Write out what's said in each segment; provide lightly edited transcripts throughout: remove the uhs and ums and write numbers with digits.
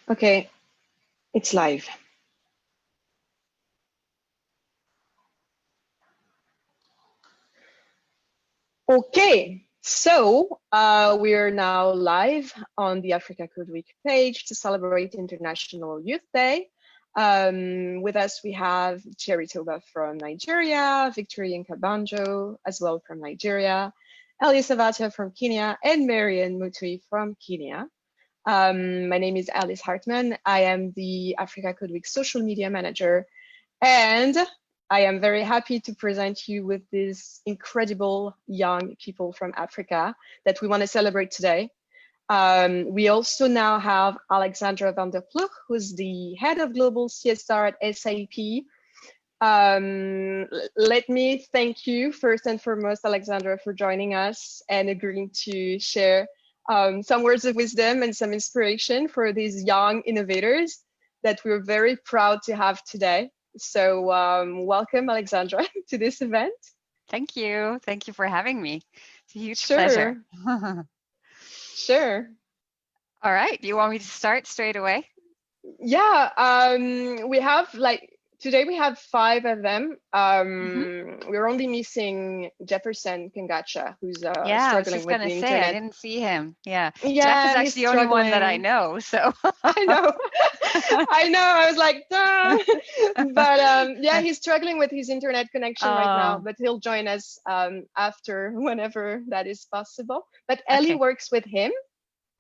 Okay, it's live. Okay, so we are now live on the Africa Code Week page to celebrate International Youth Day. With us, we have Jerry Toba from Nigeria, Victoria Nkabanjo as well from Nigeria, Elie Savata from Kenya, and Marian Mutui from Kenya. My name is Alice Hartman. I am the Africa Code Week social media manager, and I am very happy to present you with these incredible young people from Africa that we want to celebrate today. We also now have Alexandra van der Ploeg, who's the head of global CSR at SAP. Let me thank you first and foremost, Alexandra, for joining us and agreeing to share some words of wisdom and some inspiration for these young innovators that we're very proud to have today. So welcome, Alexandra, to this event. Thank you. Thank you for having me. It's a huge Sure. pleasure. Sure. All right. Do you want me to start straight away? Yeah. We have today we have 5 of them. We're only missing Jefferson Kangacha, who's Yeah, I was struggling just with gonna the say I internet. didn't see him. Yeah, Jeff is Yeah, he's actually the only one that I struggling. know. So I know. I know. I was like, duh. But yeah, he's struggling with his internet connection right now, Oh, but he'll join us after whenever that is possible. But Ellie okay. works with him,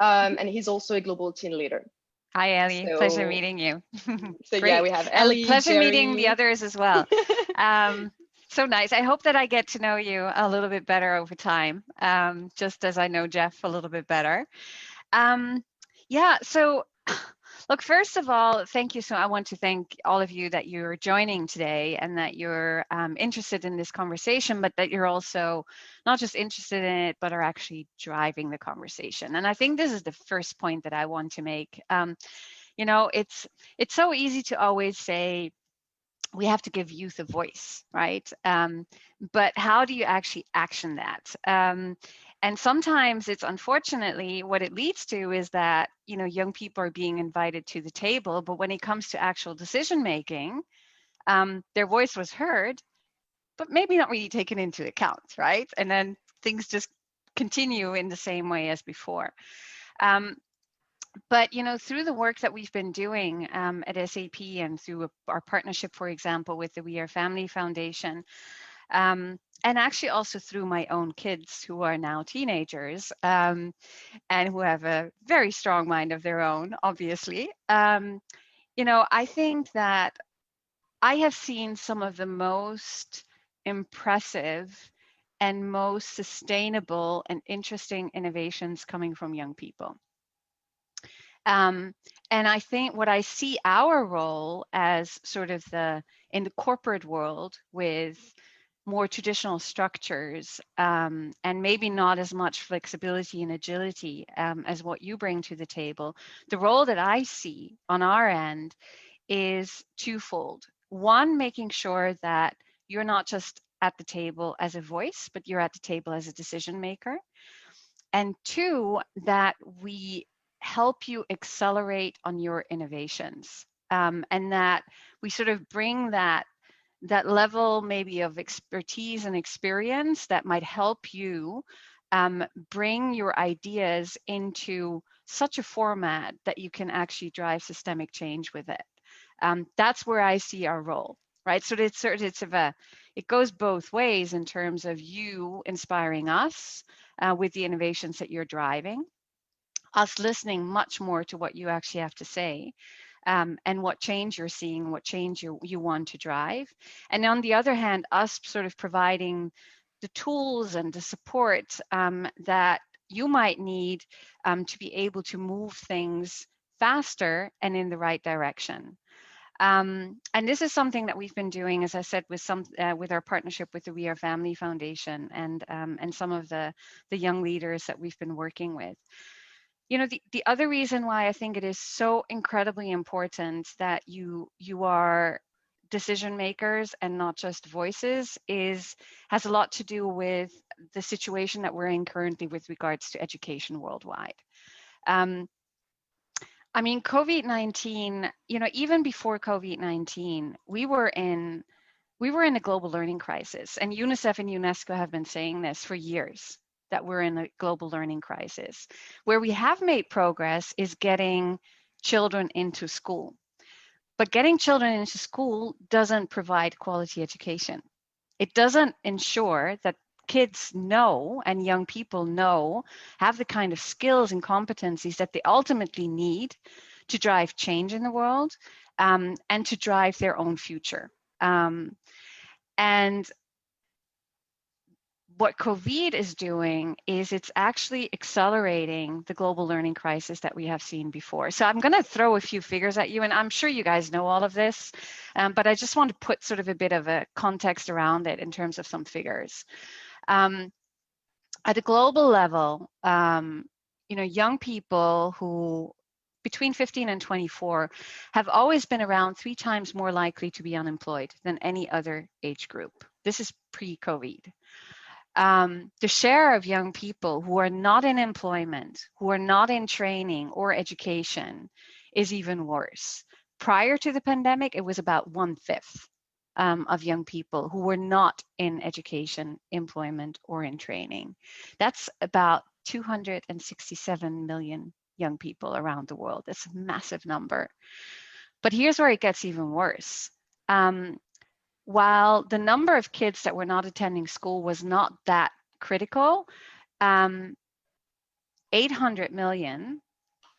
Mhm. and he's also a global team leader. Hi, Ellie. Pleasure So, meeting you. so yeah, Great. we have And Ellie, pleasure meeting the Jerry. others as well. So nice. I hope that I get to know you a little bit better over time, just as I know Jeff a little bit better. Yeah, so look, first of all, thank you. So I want to thank all of you that you're joining today and that you're interested in this conversation, but that you're also not just interested in it, but are actually driving the conversation. And I think this is the first point that I want to make. You know, it's so easy to always say, we have to give youth a voice, right? But how do you actually action that? And sometimes it's unfortunately what it leads to is that, you know, young people are being invited to the table, but when it comes to actual decision making, their voice was heard, but maybe not really taken into account, right? And then things just continue in the same way as before. But you know, through the work that we've been doing at SAP and through our partnership, for example, with the We Are Family Foundation, and actually also through my own kids who are now teenagers and who have a very strong mind of their own, obviously, you know, I think that I have seen some of the most impressive and most sustainable and interesting innovations coming from young people. And I think what I see our role as sort of in the corporate world with more traditional structures and maybe not as much flexibility and agility as what you bring to the table, the role that I see on our end is twofold. One, making sure that you're not just at the table as a voice, but you're at the table as a decision maker. And two, that we help you accelerate on your innovations, and that we sort of bring that level maybe of expertise and experience that might help you bring your ideas into such a format that you can actually drive systemic change with it. That's where I see our role, right? So it goes both ways in terms of you inspiring us with the innovations that you're driving, us listening much more to what you actually have to say, and what change you're seeing, what change you want to drive. And on the other hand, us sort of providing the tools and the support that you might need to be able to move things faster and in the right direction. And this is something that we've been doing, as I said, with our partnership with the We Are Family Foundation and some of the young leaders that we've been working with. You know, the other reason why I think it is so incredibly important that you are decision makers and not just voices has a lot to do with the situation that we're in currently with regards to education worldwide. I mean, COVID-19, even before COVID-19, we were in a global learning crisis, and UNICEF and UNESCO have been saying this for years, that we're in a global learning crisis. Where we have made progress is getting children into school. But getting children into school doesn't provide quality education. It doesn't ensure that kids know and young people know, have the kind of skills and competencies that they ultimately need to drive change in the world, and to drive their own future. And what COVID is doing is it's actually accelerating the global learning crisis that we have seen before. So I'm going to throw a few figures at you, and I'm sure you guys know all of this, but I just want to put sort of a bit of a context around it in terms of some figures. At a global level, young people who between 15 and 24 have always been around 3 times more likely to be unemployed than any other age group. This is pre-COVID. The share of young people who are not in employment, who are not in training or education, is even worse. Prior to the pandemic, it was about 1/5 of young people who were not in education, employment, or in training. That's about 267 million young people around the world. That's a massive number. But here's where it gets even worse. While the number of kids that were not attending school was not that critical, 800 million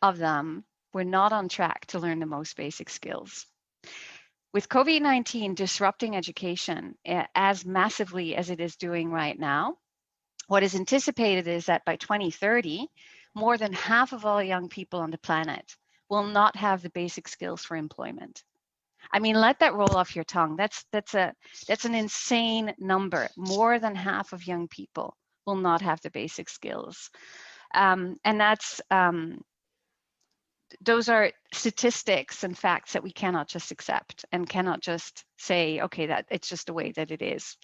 of them were not on track to learn the most basic skills. With COVID-19 disrupting education as massively as it is doing right now, what is anticipated is that by 2030, more than half of all young people on the planet will not have the basic skills for employment. I mean, let that roll off your tongue. That's an insane number. More than half of young people will not have the basic skills, and those are statistics and facts that we cannot just accept and cannot just say, okay, that it's just the way that it is.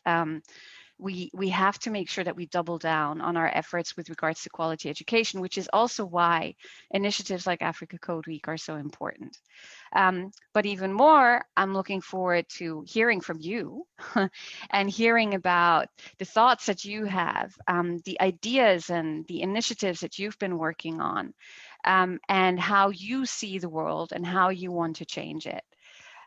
We have to make sure that we double down on our efforts with regards to quality education, which is also why initiatives like Africa Code Week are so important. But even more, I'm looking forward to hearing from you and hearing about the thoughts that you have, the ideas and the initiatives that you've been working on, and how you see the world and how you want to change it.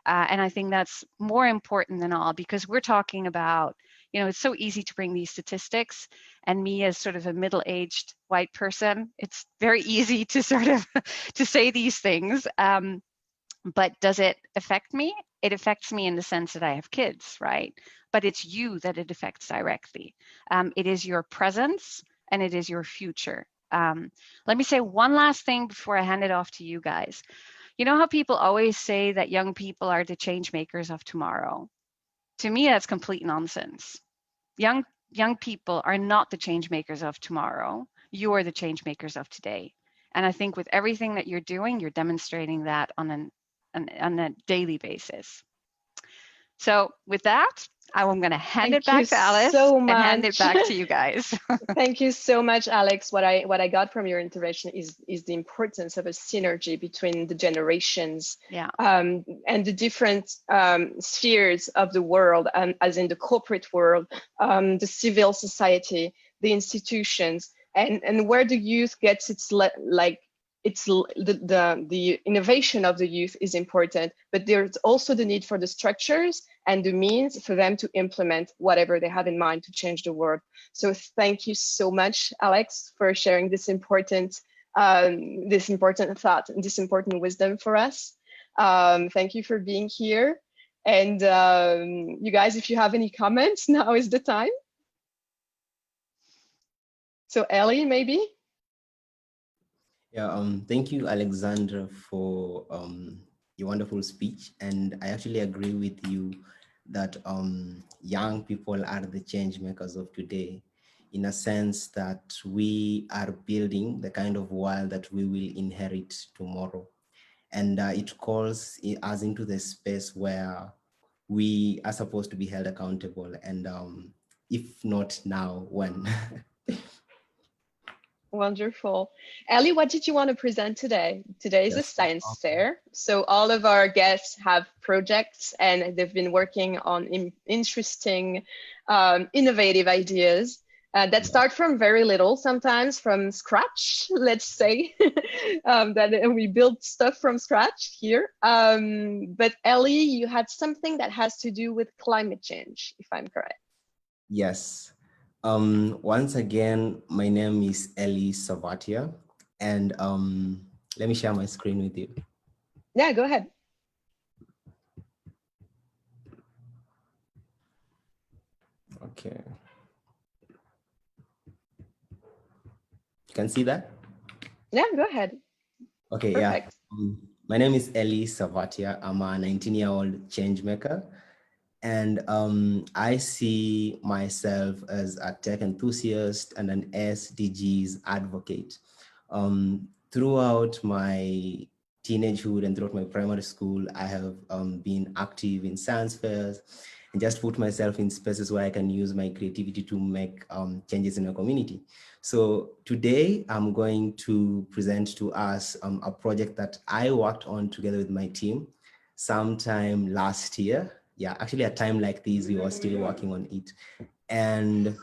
And I think that's more important than all, because we're talking about, it's so easy to bring these statistics, and me as sort of a middle-aged white person, it's very easy to sort of to say these things. But does it affect me? It affects me in the sense that I have kids, right? But it's you that it affects directly. It is your presence and it is your future. Let me say one last thing before I hand it off to you guys. You know how people always say that young people are the change makers of tomorrow? To me, that's complete nonsense. Young people are not the change makers of tomorrow. You are the change makers of today. And I think with everything that you're doing, you're demonstrating that on a daily basis. So with that, I'm going to hand it back to Alice and hand it back to you guys. Thank you so much, Alex. What I got from your intervention is the importance of a synergy between the generations, yeah. And the different spheres of the world, as in the corporate world, the civil society, the institutions, and where the youth gets its the innovation of the youth is important, but there's also the need for the structures and the means for them to implement whatever they have in mind to change the world. So thank you so much, Alex, for sharing this important thought and this important wisdom for us. Thank you for being here. And you guys, if you have any comments, now is the time. So Ellie, maybe? Yeah, thank you, Alexandra, for your wonderful speech. And I actually agree with you that young people are the change makers of today, in a sense that we are building the kind of world that we will inherit tomorrow. And it calls us into the space where we are supposed to be held accountable. And if not now, when? Wonderful. Ellie, what did you want to present today? Today is a Yes. science fair. So all of our guests have projects and they've been working on interesting, innovative ideas that start from very little, sometimes from scratch, let's say, that we build stuff from scratch here. But Ellie, you had something that has to do with climate change, if I'm correct. Yes. Once again, my name is Eli Savatia, and let me share my screen with you. Yeah, go ahead. Okay. You can see that? Yeah, go ahead. Okay, Perfect. yeah. My name is Eli Savatia. I'm a 19-year-old change maker. And I see myself as a tech enthusiast and an SDGs advocate. Throughout my teenagehood and throughout my primary school, I have been active in science fairs and just put myself in spaces where I can use my creativity to make changes in the community. So today I'm going to present to us a project that I worked on together with my team sometime last year. Yeah, actually a time like this, we were still working on it. And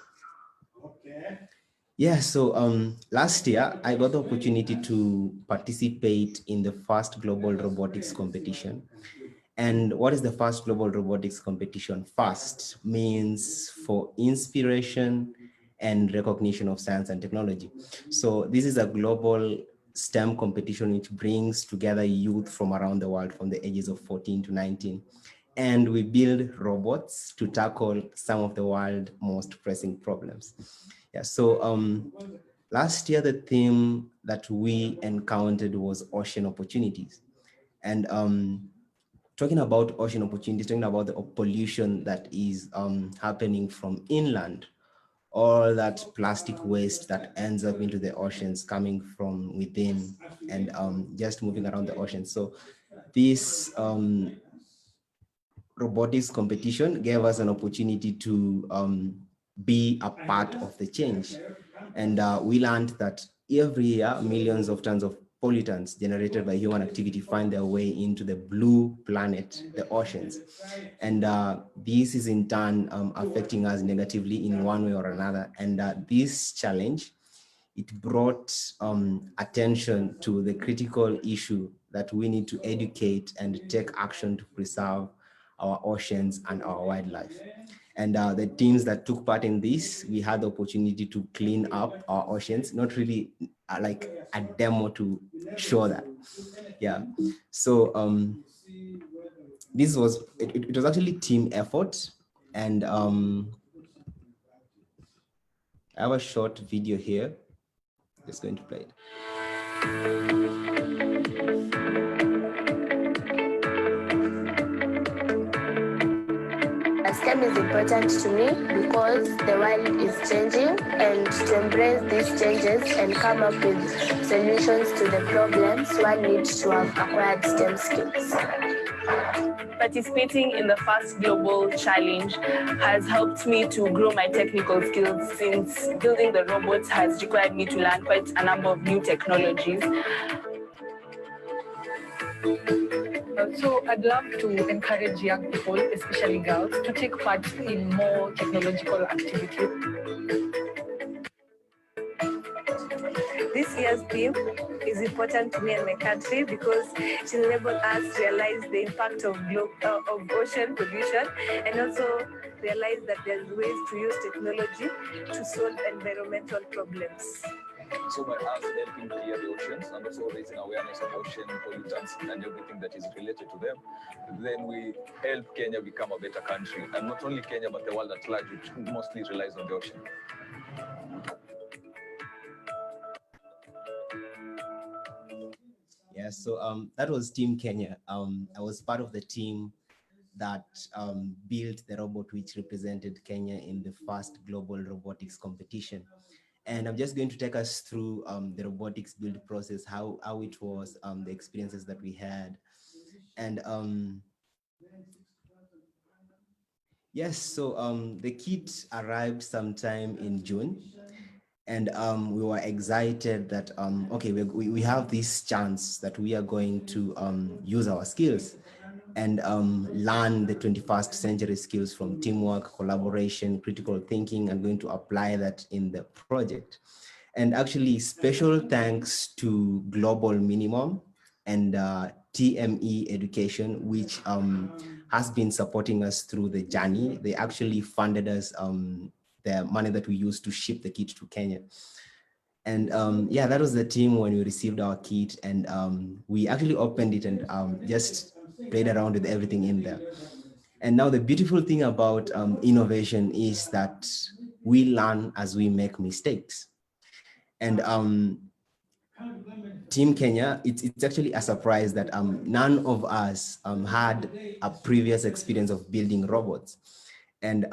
yeah, so last year I got the opportunity to participate in the first global robotics competition. And what is the first global robotics competition? First means for inspiration and recognition of science and technology. So this is a global STEM competition which brings together youth from around the world from the ages of 14 to 19. And we build robots to tackle some of the world's most pressing problems. Yeah, so last year, the theme that we encountered was ocean opportunities. And talking about ocean opportunities, talking about the pollution that is happening from inland, all that plastic waste that ends up into the oceans coming from within and just moving around the ocean. So this robotics competition gave us an opportunity to be a part of the change. And we learned that every year, millions of tons of pollutants generated by human activity find their way into the blue planet, the oceans. And this is in turn affecting us negatively in one way or another. And this challenge, it brought attention to the critical issue that we need to educate and take action to preserve our oceans and our wildlife. And the teams that took part in this, we had the opportunity to clean up our oceans, not really like a demo to show that. Yeah. So this was, it was actually team effort. And I have a short video here. Just going to play it. STEM is important to me because the world is changing, and to embrace these changes and come up with solutions to the problems, one needs to have acquired STEM skills. Participating in the first global challenge has helped me to grow my technical skills, since building the robots has required me to learn quite a number of new technologies. So I'd love to encourage young people, especially girls, to take part in more technological activities. This year's theme is important to me and my country because it will enable us to realize the impact of ocean pollution, and also realize that there's ways to use technology to solve environmental problems. So by us helping clear the oceans and also raising awareness of ocean pollutants and everything that is related to them, then we help Kenya become a better country. And not only Kenya, but the world at large, which mostly relies on the ocean. Yeah, so that was Team Kenya. I was part of the team that built the robot which represented Kenya in the first global robotics competition. And I'm just going to take us through the robotics build process, how it was, the experiences that we had. And yes, so the kit arrived sometime in June. And we were excited that, okay, we have this chance that we are going to use our skills and learn the 21st century skills from teamwork, collaboration, critical thinking, and going to apply that in the project. And actually, special thanks to Global Minimum and TME Education, which has been supporting us through the journey. They actually funded us the money that we used to ship the kit to Kenya. And yeah, that was the team when we received our kit, and we actually opened it and just played around with everything in there. And now the beautiful thing about innovation is that we learn as we make mistakes. And Team Kenya, it's actually a surprise that none of us had a previous experience of building robots. And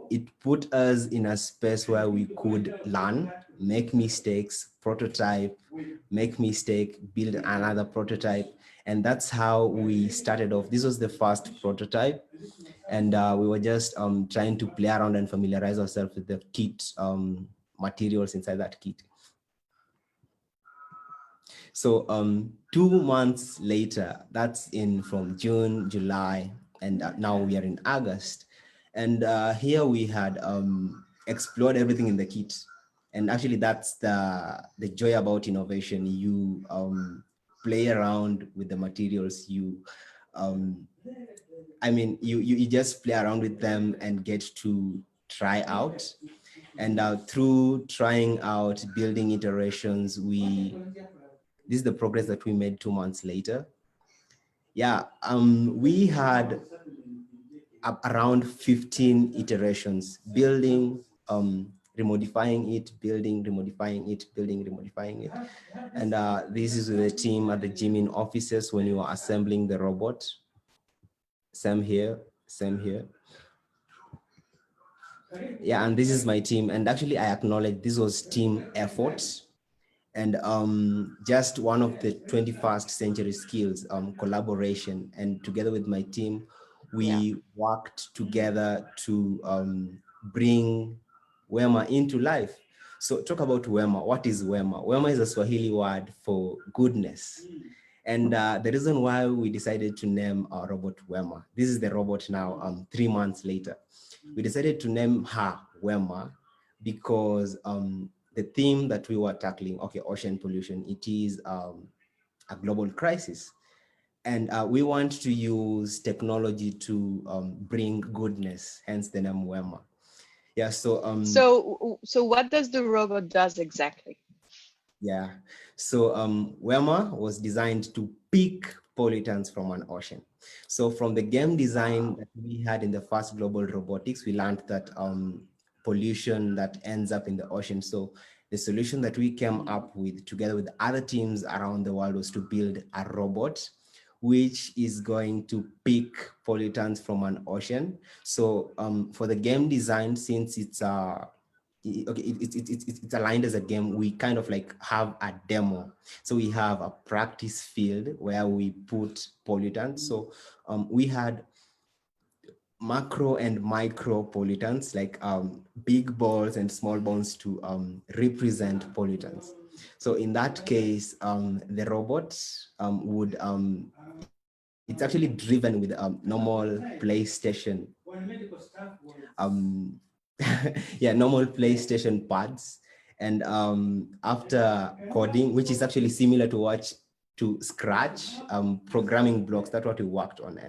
it put us in a space where we could learn, make mistakes, prototype, make mistake, build another prototype. And that's how we started off. This was the first prototype. And we were just trying to play around and familiarize ourselves with the kit materials inside that kit. So 2 months later, that's in from June, July, and now we are in August. And here we had explored everything in the kit. And actually that's the joy about innovation. You play around with the materials. You just play around with them and get to try out. And through trying out, building iterations, this is the progress that we made 2 months later. Yeah, we had around 15 iterations, building, remodifying it, building, remodifying it, building, remodifying it. And this is the team at the Jimin offices when you are assembling the robot. Same here, same here. Yeah, and this is my team. And actually I acknowledge this was team effort. And just one of the 21st century skills, collaboration. And together with my team, we worked together to bring Wema into life. So talk about Wema. What is Wema? Wema is a Swahili word for goodness. And the reason why we decided to name our robot Wema, this is the robot now 3 months later. We decided to name her Wema because the theme that we were tackling, okay, ocean pollution, it is a global crisis. And we want to use technology to bring goodness, hence the name Wema. Yeah, so what does the robot does exactly? Yeah, so Wema was designed to pick pollutants from an ocean. So from the game design that we had in the first global robotics, we learned that pollution that ends up in the ocean. So the solution that we came up with together with other teams around the world was to build a robot which is going to pick pollutants from an ocean. So for the game design, since it's it's aligned as a game, we kind of like have a demo. So we have a practice field where we put pollutants. So we had macro and micro pollutants, like big balls and small balls to represent pollutants. So in that case, the robot would, it's actually driven with normal PlayStation, normal PlayStation pads. And after coding, which is actually similar to Scratch, programming blocks, that's what we worked on.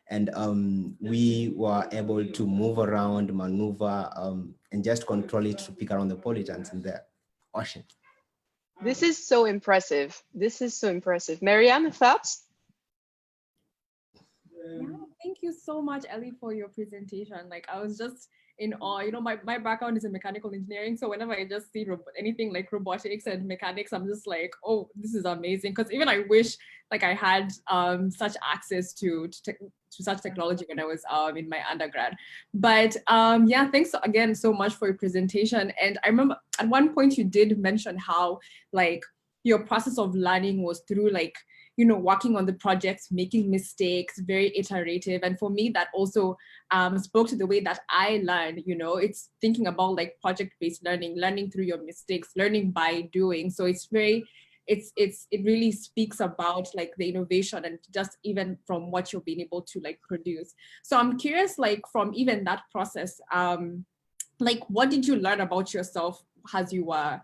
And we were able to move around, maneuver, and just control it to pick around the pollutants in the ocean. This is so impressive. This is so impressive. Marianne, thoughts? Yeah, thank you so much, Ellie, for your presentation. Like, I was just in awe. You know, my background is in mechanical engineering, so whenever I just see anything like robotics and mechanics, I'm just like, oh, this is amazing. Because even I wish like I had such access to such technology when I was in my undergrad. But yeah, thanks again so much for your presentation. And I remember at one point you did mention how like your process of learning was through like, you know, working on the projects, making mistakes, very iterative. And for me, that also spoke to the way that I learn. You know, it's thinking about like project-based learning, learning through your mistakes, learning by doing. So it's very, it really speaks about like the innovation and just even from what you're being able to like produce. So I'm curious, like from even that process, like what did you learn about yourself as you were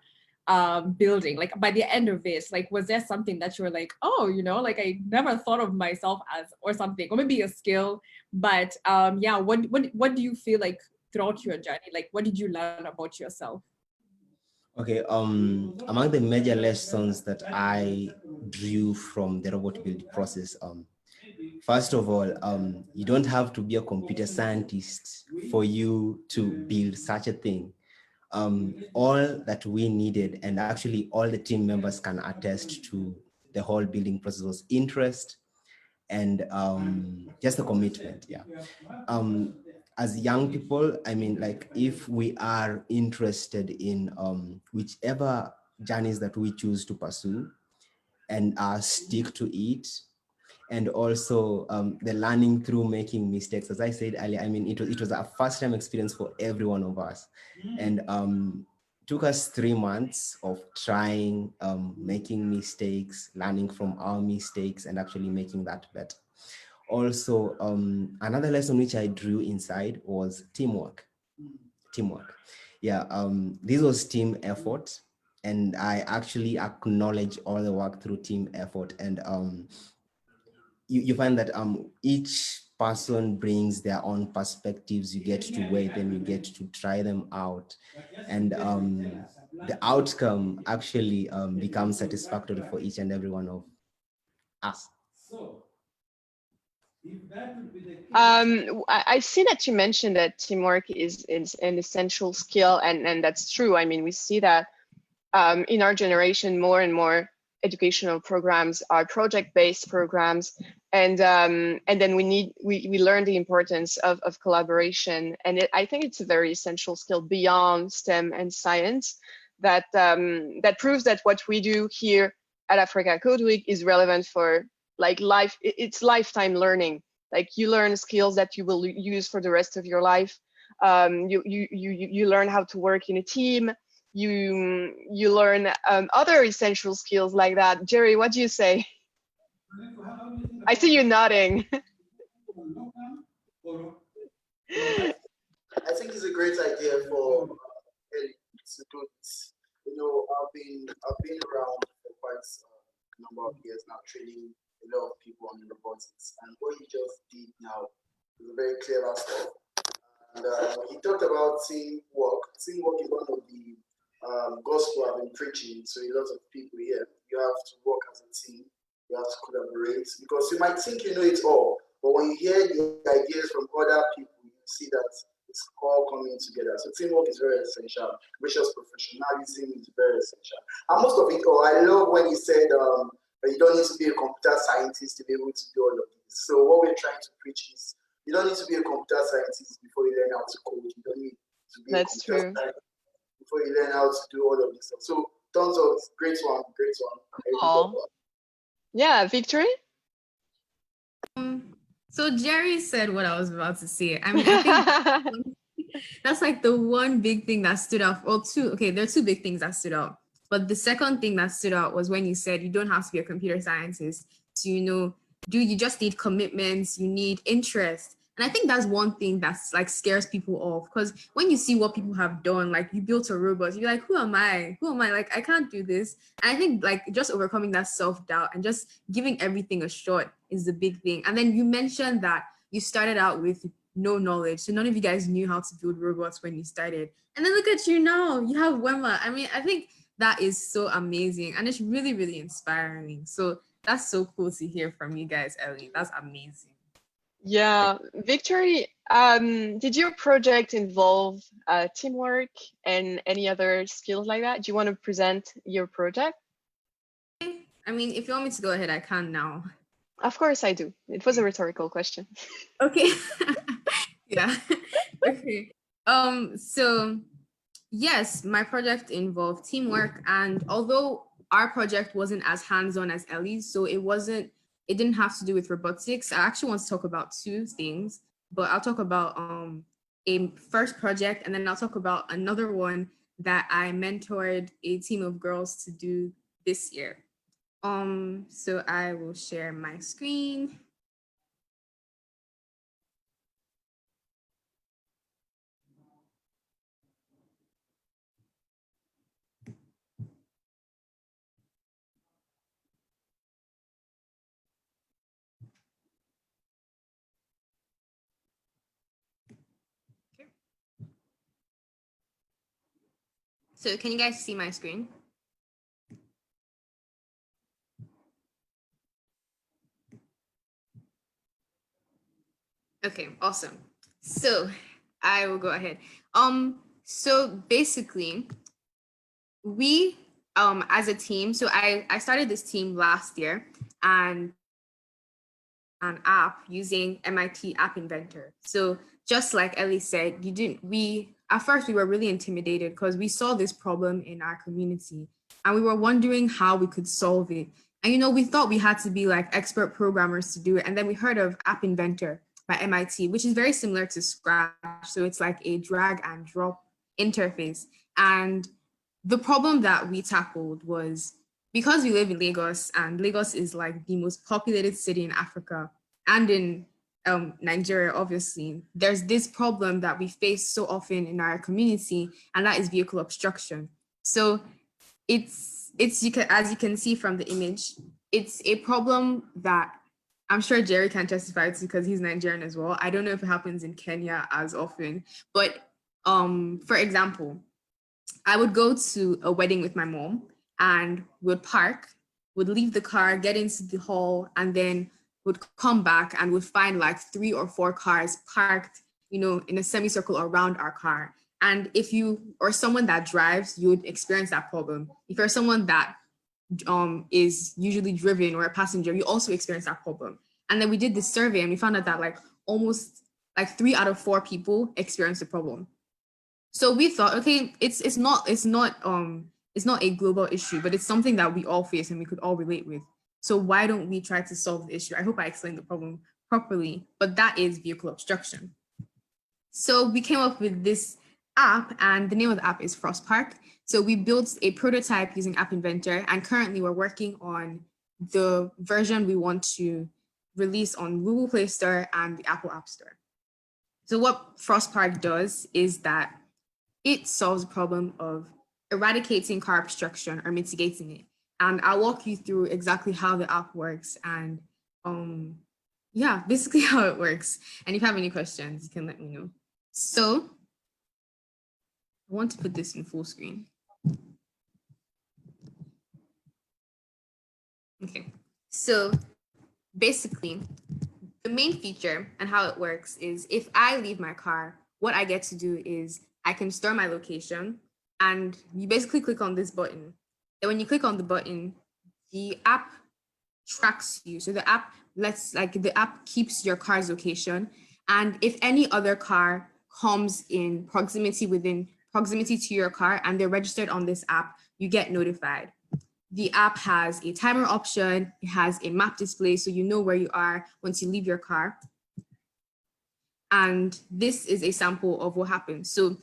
building, like by the end of it? Like was there something that you were like, oh, you know, like I never thought of myself as, or something, or maybe a skill, but yeah, what do you feel like throughout your journey, like what did you learn about yourself? Okay, among the major lessons that I drew from the robot build process, first of all, you don't have to be a computer scientist for you to build such a thing. All that we needed, and actually all the team members can attest to the whole building process, was interest and just a commitment. Yeah. As young people, I mean, like if we are interested in whichever journeys that we choose to pursue and stick to it, and also the learning through making mistakes. As I said earlier, I mean, it was a first time experience for every one of us. And took us 3 months of trying, making mistakes, learning from our mistakes, and actually making that better. Also, another lesson which I drew inside was teamwork. Teamwork. Yeah, this was team effort. And I actually acknowledge all the work through team effort. And you find that each person brings their own perspectives. You get to weigh them, you get to try them out. And the outcome actually becomes satisfactory for each and every one of us. I see that you mentioned that teamwork is an essential skill, and that's true. I mean, we see that in our generation, more and more educational programs are project-based programs, and then we learn the importance of collaboration, and I think it's a very essential skill beyond STEM and science that that proves that what we do here at Africa Code Week is relevant for like life. It's lifetime learning. Like you learn skills that you will use for the rest of your life. You learn how to work in a team. You learn other essential skills like that. Jerry, what do you say? I see you nodding. I think it's a great idea for students. You know, I've been around for quite a number of years now, training a lot of people on robotics, and what you just did now is very clever stuff. And he talked about teamwork. Teamwork is one of the gospel I've been preaching to a lot of people here. You have to work as a team. You have to collaborate, because you might think you know it all, but when you hear the ideas from other people, you see that it's all coming together. So teamwork is very essential. Gracious professionalism is very essential. And most of it all, I love when he said that you don't need to be a computer scientist to be able to do all of this. So what we're trying to preach is you don't need to be a computer scientist before you learn how to code. You don't need to be a computer scientist before you learn how to do all of this stuff. So tons of great one. Yeah, Victory? So Jerry said what I was about to say. I mean, I think that's like the one big thing that stood out. Well, there are two big things that stood out. But the second thing that stood out was when you said you don't have to be a computer scientist to, you just need commitments, you need interest. And I think that's one thing that's like scares people off, because when you see what people have done, like you built a robot, you're like, who am I? Like, I can't do this. And I think like just overcoming that self-doubt and just giving everything a shot is the big thing. And then you mentioned that you started out with no knowledge. So none of you guys knew how to build robots when you started. And then look at you now, you have Wema. I mean, I think that is so amazing. And it's really, really inspiring. So that's so cool to hear from you guys, Ellie. That's amazing. Yeah, Victory, did your project involve teamwork and any other skills like that? Do you want to present your project? I mean, if you want me to go ahead, I can now. Of course I do. It was a rhetorical question. Okay. Yeah. Okay. So yes, my project involved teamwork, and although our project wasn't as hands-on as Ellie's, so it didn't have to do with robotics. I actually want to talk about two things, but I'll talk about a first project, and then I'll talk about another one that I mentored a team of girls to do this year. So I will share my screen. So can you guys see my screen? Okay, awesome. So I will go ahead. So basically, we as a team, so I started this team last year, and an app using MIT App Inventor. So just like Ellie said, at first we were really intimidated because we saw this problem in our community and we were wondering how we could solve it. And we thought we had to be like expert programmers to do it. And then we heard of App Inventor by MIT, which is very similar to Scratch. So it's like a drag and drop interface. And the problem that we tackled was, because we live in Lagos, and Lagos is like the most populated city in Africa and in Nigeria, obviously, there's this problem that we face so often in our community, and that is vehicle obstruction. So as you can see from the image, it's a problem that I'm sure Jerry can testify to because he's Nigerian as well. I don't know if it happens in Kenya as often, but for example, I would go to a wedding with my mom and would park, would leave the car, get into the hall, and then would come back and would find like 3 or 4 cars parked, in a semicircle around our car. And if you or someone that drives, you would experience that problem. If you're someone that is usually driven or a passenger, you also experience that problem. And then we did this survey and we found out that like almost like 3 out of 4 people experience the problem. So we thought, okay, it's not a global issue, but it's something that we all face and we could all relate with. So why don't we try to solve the issue? I hope I explained the problem properly, but that is vehicle obstruction. So we came up with this app, and the name of the app is Frost Park. So we built a prototype using App Inventor, and currently we're working on the version we want to release on Google Play Store and the Apple App Store. So what Frost Park does is that it solves the problem of eradicating car obstruction or mitigating it. And I'll walk you through exactly how the app works and yeah, basically how it works. And if you have any questions, you can let me know. So I want to put this in full screen. Okay, so basically the main feature and how it works is if I leave my car, what I get to do is I can store my location, and you basically click on this button. And when you click on the button, the app tracks you. So the app keeps your car's location. And if any other car comes in proximity to your car and they're registered on this app, you get notified. The app has a timer option. It has a map display, so you know where you are once you leave your car. And this is a sample of what happens. So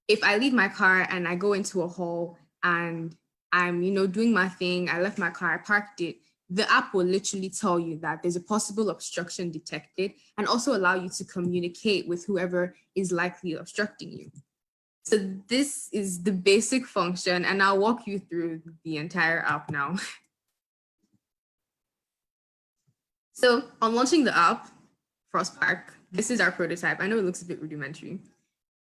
if I leave my car and I go into a hall and I'm, doing my thing, I left my car, I parked it, the app will literally tell you that there's a possible obstruction detected and also allow you to communicate with whoever is likely obstructing you. So this is the basic function, and I'll walk you through the entire app now. So on launching the app, Frost Park, this is our prototype. I know it looks a bit rudimentary.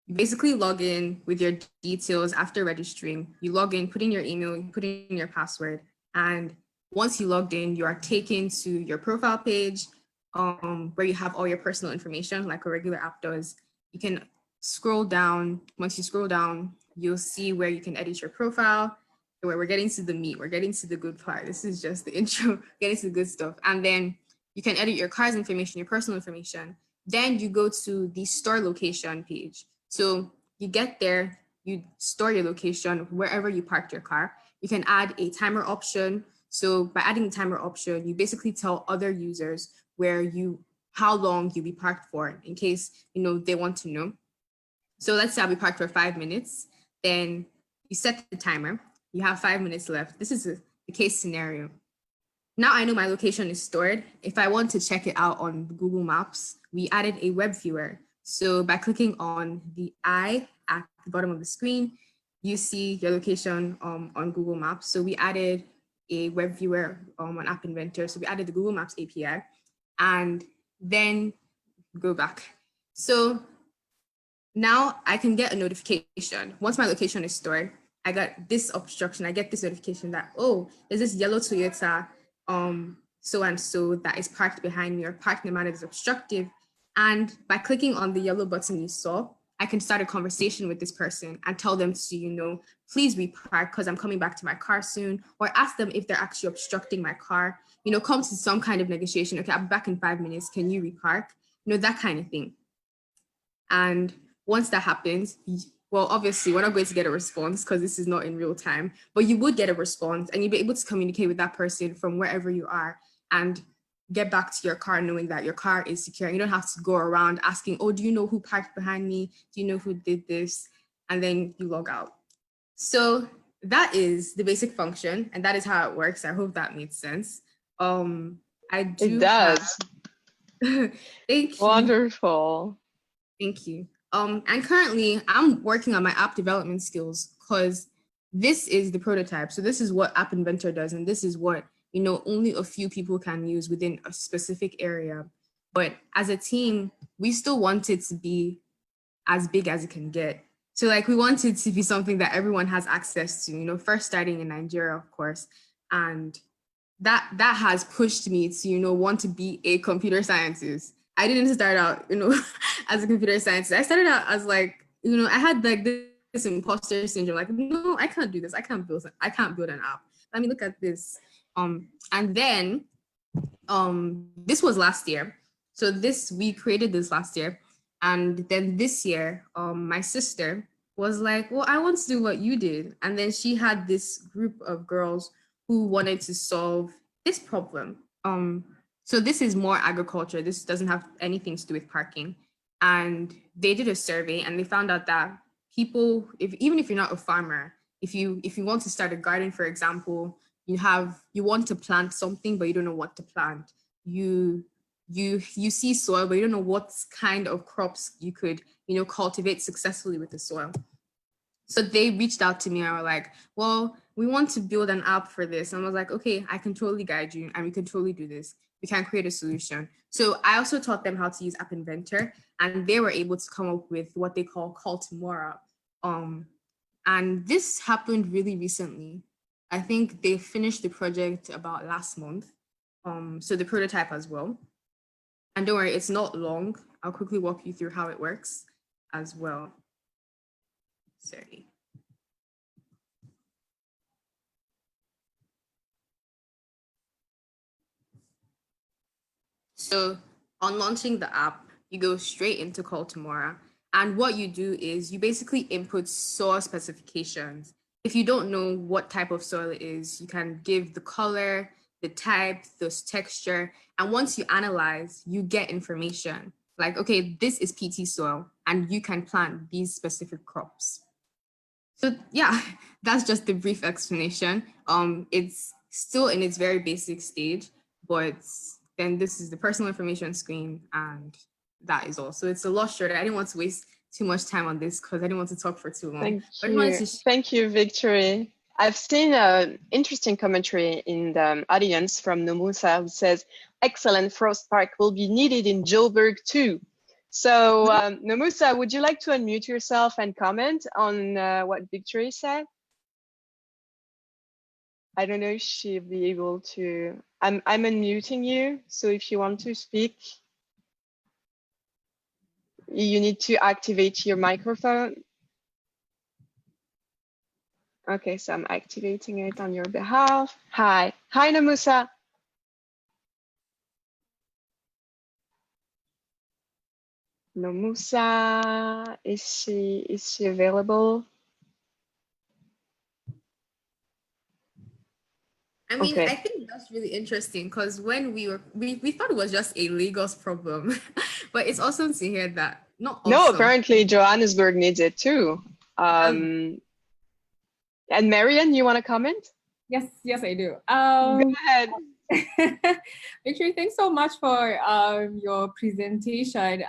You basically log in with your details after registering. You log in, put in your email, you put in your password, and once you logged in, you are taken to your profile page where you have all your personal information like a regular app does. You can scroll down. Once you scroll down, you'll see where you can edit your profile, where we're getting to the meat, we're getting to the good part. This is just the intro, getting to the good stuff. And then you can edit your car's information, your personal information. Then you go to the store location page. So you get there, you store your location wherever you parked your car. You can add a timer option. So by adding the timer option, you basically tell other users how long you'll be parked for in case, they want to know. So let's say I'll be parked for 5 minutes. Then you set the timer. You have 5 minutes left. This is the case scenario. Now I know my location is stored. If I want to check it out on Google Maps, we added a web viewer. So by clicking on the eye at the bottom of the screen, you see your location on Google Maps. So we added a web viewer on App Inventor. So we added the Google Maps API and then go back. So now I can get a notification. Once my location is stored, I got this obstruction. I get this notification that, oh, there's this yellow Toyota so-and-so that is parked behind me, or parking manner is obstructive. And by clicking on the yellow button you saw, I can start a conversation with this person and tell them to, please repark because I'm coming back to my car soon, or ask them if they're actually obstructing my car, come to some kind of negotiation. Okay, I'll be back in 5 minutes. Can you repark? That kind of thing. And once that happens, well, obviously, we're not going to get a response because this is not in real time, but you would get a response and you'll be able to communicate with that person from wherever you are and get back to your car knowing that your car is secure. You don't have to go around asking, oh, do you know who parked behind me? Do you know who did this? And then you log out. So that is the basic function, and that is how it works. I hope that made sense. It does. Thank you. Wonderful. Thank you. And currently I'm working on my app development skills because this is the prototype. So this is what App Inventor does. And this is what, only a few people can use within a specific area. But as a team, we still want it to be as big as it can get. So we want it to be something that everyone has access to, first starting in Nigeria, of course. And that has pushed me to, want to be a computer scientist. I didn't start out, as a computer scientist. I started out as I had this imposter syndrome. No, I can't do this. I can't build an app. I mean, look at this. And then this was last year. So we created this last year. And then this year, my sister was like, well, I want to do what you did. And then she had this group of girls who wanted to solve this problem. So this is more agriculture. This doesn't have anything to do with parking. And they did a survey and they found out that people, even if you're not a farmer, if you want to start a garden, for example, you want to plant something, but you don't know what to plant. You see soil, but you don't know what kind of crops you could, cultivate successfully with the soil. So they reached out to me and were like, well, we want to build an app for this. And I was like, okay, I can totally guide you and we can totally do this. We can create a solution. So I also taught them how to use App Inventor, and they were able to come up with what they call Tomorrow. And this happened really recently. I think they finished the project about last month. So the prototype as well. And don't worry, it's not long. I'll quickly walk you through how it works as well. Sorry. So on launching the app, you go straight into Call Tomorrow. And what you do is you basically input soil specifications. If you don't know what type of soil it is, you can give the color, the type, the texture. And once you analyze, you get information like, okay, this is PT soil and you can plant these specific crops. So yeah, that's just the brief explanation. It's still in its very basic stage, but then this is the personal information screen and that is all. So it's a lot shorter. I didn't want to waste too much time on this because I didn't want to talk for too long. Thank you, Victory. I've seen an interesting commentary in the audience from Nomusa who says, excellent, Frost Park will be needed in Joburg too. So Nomusa, would you like to unmute yourself and comment on what Victory said? I don't know if she'll be able to. I'm unmuting you, so if you want to speak, you need to activate your microphone. Okay, so I'm activating it on your behalf. Hi, Nomusa. Nomusa, is she available? I mean, Okay. I think that's really interesting because when we thought it was just a Lagos problem, but it's awesome to hear that. Not No, awesome. apparently Johannesburg needs it too. And Marian, you want to comment? Yes, I do. Go ahead. Victory, thanks so much for your presentation.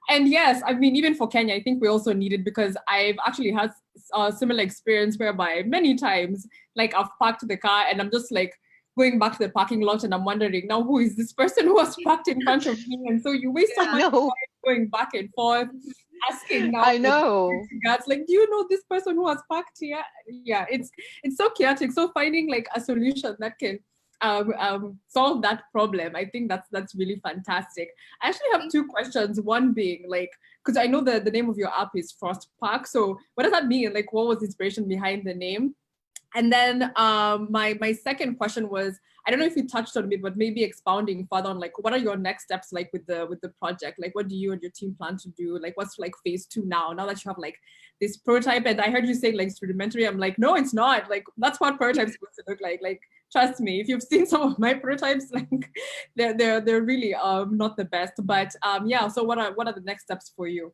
And yes, I mean, even for Kenya, I think we also need it because I've actually had a similar experience whereby many times, like I've parked the car and I'm just like going back to the parking lot and I'm wondering, now who is this person who was parked in front of me? And so you waste so much time going back and forth, asking now. I know. Guards, like, do you know this person who has parked here? Yeah, it's so chaotic. So finding like a solution that can solve that problem, I think that's really fantastic. I actually have two questions. One being like, because I know the name of your app is Frost Park. So what does that mean? Like, what was the inspiration behind the name? And then my second question was, I don't know if you touched on it, but maybe expounding further on like what are your next steps like with the project? Like what do you and your team plan to do? Like what's like phase 2 now that you have like this prototype? And I heard you say like it's rudimentary. I'm like, no, it's not. Like that's what prototypes supposed to look like. Like trust me, if you've seen some of my prototypes, like they're really not the best. But yeah, so what are the next steps for you?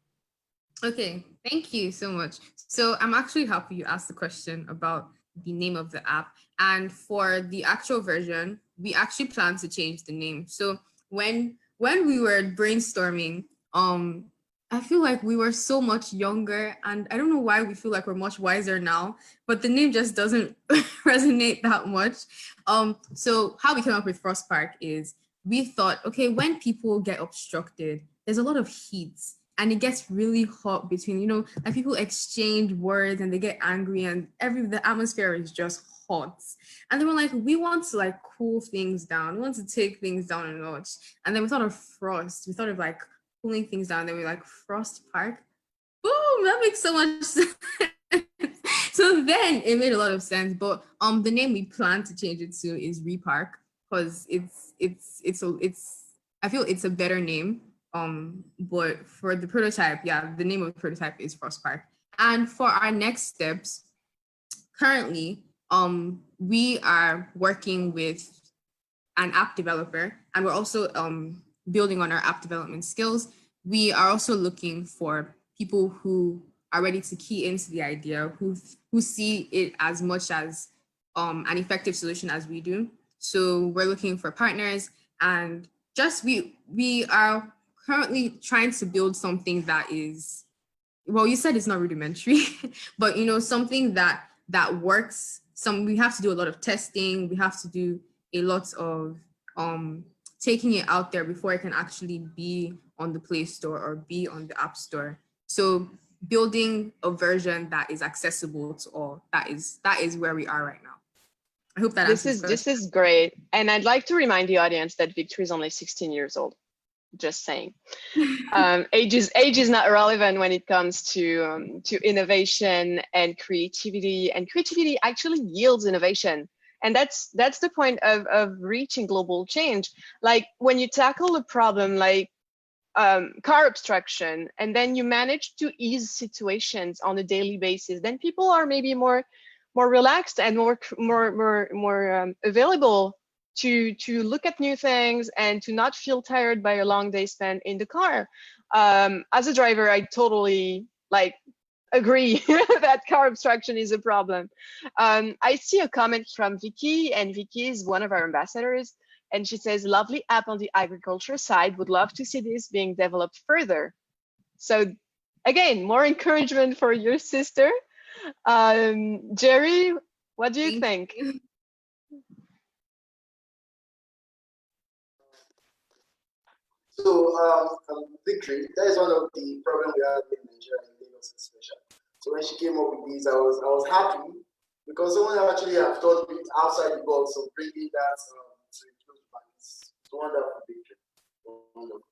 Okay, thank you so much. So I'm actually happy you asked the question about the name of the app. And for the actual version, we actually plan to change the name. So when we were brainstorming, I feel like we were so much younger, and I don't know why we feel like we're much wiser now, but the name just doesn't resonate that much. So how we came up with Frost Park is we thought, okay, when people get obstructed, there's a lot of heat. And it gets really hot between, like people exchange words and they get angry and the atmosphere is just hot. And they were like, we want to like cool things down. We want to take things down a notch. And then we thought of frost. We thought of like cooling things down. Then we were like, Frost Park. Boom, that makes so much sense. So then it made a lot of sense. But the name we plan to change it to is Repark because I feel it's a better name. But for the prototype, yeah, the name of the prototype is Frost Park. And for our next steps, currently, we are working with an app developer, and we're also building on our app development skills. We are also looking for people who are ready to key into the idea, who see it as much as an effective solution as we do. So we're looking for partners, and just we are currently trying to build something that is, well, you said it's not rudimentary, but something that works. We have to do a lot of testing. We have to do a lot of taking it out there before it can actually be on the Play Store or be on the App Store. So building a version that is accessible to all, that is where we are right now. I hope that answers. This is great. And I'd like to remind the audience that Victory is only 16 years old. Just saying. Age is not relevant when it comes to innovation and creativity. And creativity actually yields innovation. And that's the point of reaching global change. Like when you tackle a problem like car obstruction, and then you manage to ease situations on a daily basis, then people are maybe more relaxed and more available to look at new things and to not feel tired by a long day spent in the car. As a driver, I totally agree that car obstruction is a problem. I see a comment from Vicky, and Vicky is one of our ambassadors, and she says, lovely app on the agriculture side, would love to see this being developed further. So again, more encouragement for your sister. Jerry, what do you think? So, Victory, that is one of the problems we have in Nigeria, in Lagos especially. So when she came up with these, I was happy because someone actually have thought outside the box of bringing that to include practice. It's wonderful, Victory. Wonderful.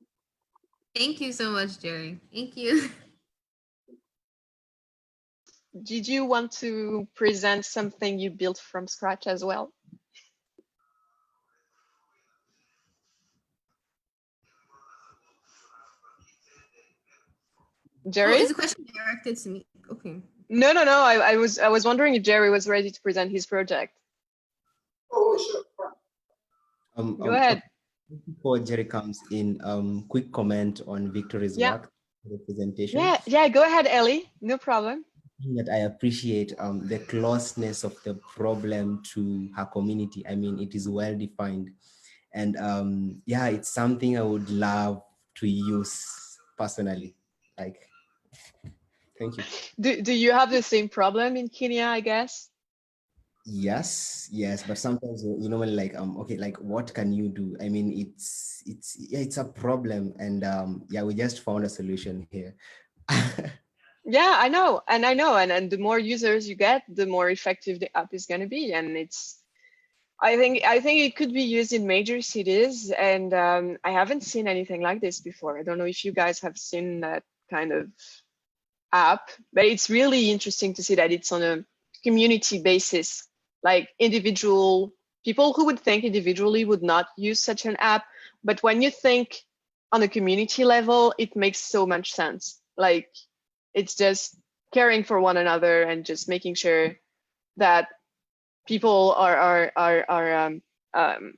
Thank you so much, Jerry. Thank you. Did you want to present something you built from scratch as well? Jerry? Oh, is the question directed to me? Okay. No. I was wondering if Jerry was ready to present his project. Oh, Go ahead. Before Jerry comes in, quick comment on Victoria's work, the presentation. Yeah, go ahead, Ellie. No problem. That I appreciate the closeness of the problem to her community. I mean, it is well defined. And yeah, it's something I would love to use personally. Like, thank you. Do you have the same problem in Kenya, I guess? Yes, but sometimes when like okay, like what can you do? I mean, it's a problem, and yeah, we just found a solution here. Yeah, I know, and the more users you get, the more effective the app is going to be, and I think it could be used in major cities, and I haven't seen anything like this before. I don't know if you guys have seen that kind of app, but it's really interesting to see that it's on a community basis. Like individual people who would think individually would not use such an app, but when you think on a community level, it makes so much sense. Like it's just caring for one another and just making sure that people are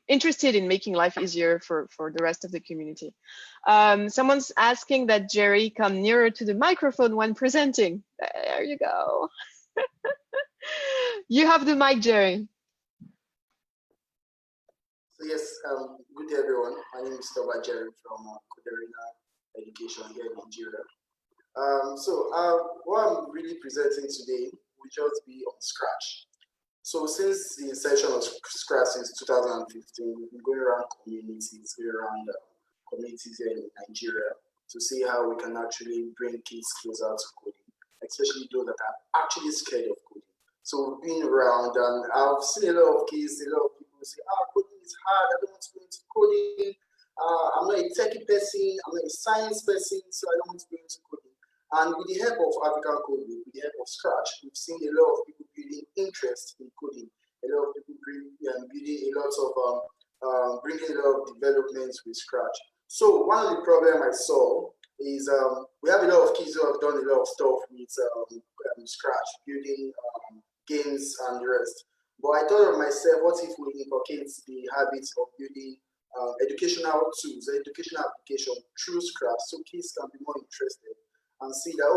interested in making life easier for the rest of the community. Someone's asking that Jerry come nearer to the microphone when presenting. There you go. You have the mic, Jerry. So yes, good day everyone. My name is Toba Jerry from Kuderina Education here in Nigeria. What I'm really presenting today will just be on Scratch. So since the inception of Scratch since 2015, we've been going around communities here in Nigeria to see how we can actually bring kids closer to coding, especially those that are actually scared of coding. So we've been around and I've seen a lot of kids, a lot of people say, coding is hard, I don't want to go into coding. I'm not a techie person, I'm not a science person, so I don't want to go into coding. And with the help of African Code Week, with the help of Scratch, we've seen a lot of people building interest in coding. A lot of people building a lot of bringing a lot of developments with Scratch. So one of the problems I saw is we have a lot of kids who have done a lot of stuff with Scratch, building games and the rest. But I thought of myself, what if we inculcate the habits of building educational tools, educational application through Scratch, so kids can be more interested and see that,